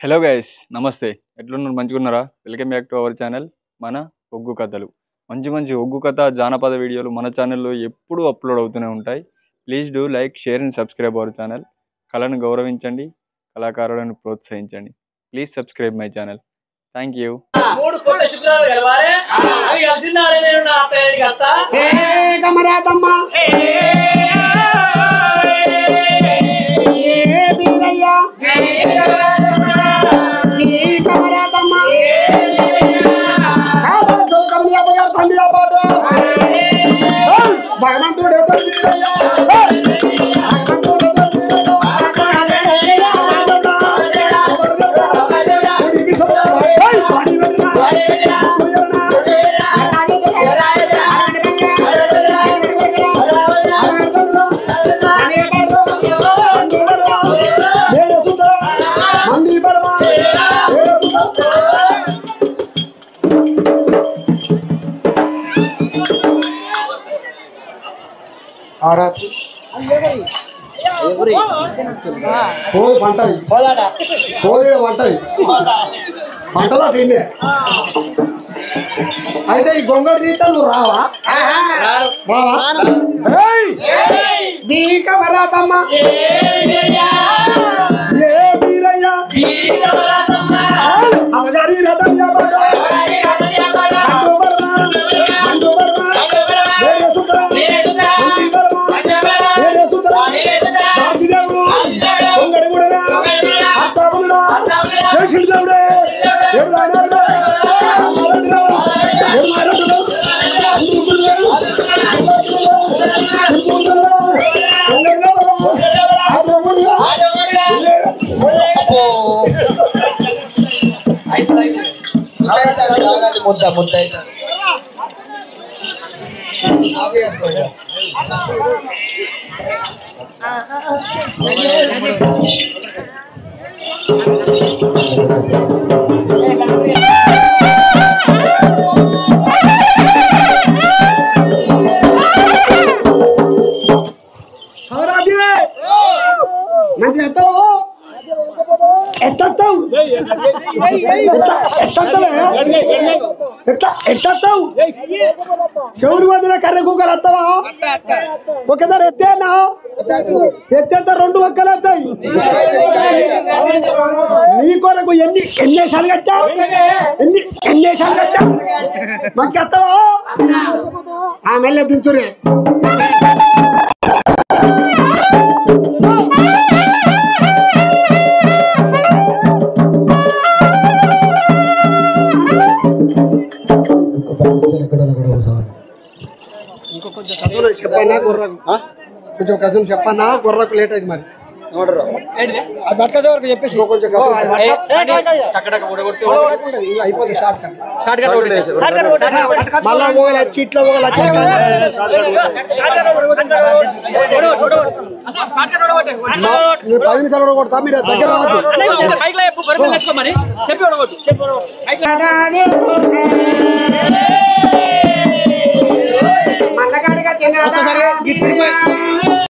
Hello guys, నమస్తే. ఎట్లున్నారు? మంచిగున్నారా? Welcome back to our channel మన ఒగ్గు కథలు. మంచి మంచి ఒగ్గు కథ జానపద వీడియోలు మన ఛానల్లో ఎప్పుడూ అప్లోడ్ అవుతూనే ఉంటాయి. Please do like, share and subscribe our channel. కళను గౌరవించండి, కళాకారులను ప్రోత్సహించండి. Please subscribe my channel. Thank you. అయితే ఈ గొంగడి తీస్తా నువ్వు రావా వరాతమ్మా అవగారి రథం ముద్ద ముద్ద చెవులు వదిన కర్ర కుక్కలు వస్తావా? ఒకసారి ఎత్తేనా? ఎత్తేంత రెండు ఒక్కలు వస్తాయి. నీ కొరకు ఎన్ని వేషాలు కట్టా? ఎన్ని వేషాలు కట్టా? మంచిగా వస్తావా? ఆ మెల్ల దించురే. చెప్పన్నా గుర్రకు కొంచెం కథను చెప్పన్నా గుర్రకు లేట్ అయింది మరి అది అట్లా వరకు చెప్పేసి కొంచెం అయిపోతుంది మళ్ళా పోగల వచ్చి ఇట్లా పోగల నేను 10 నిమిషాలు కొడతా, మీరు దగ్గర రావద్దు. మల్లగాడిగా తిన్నా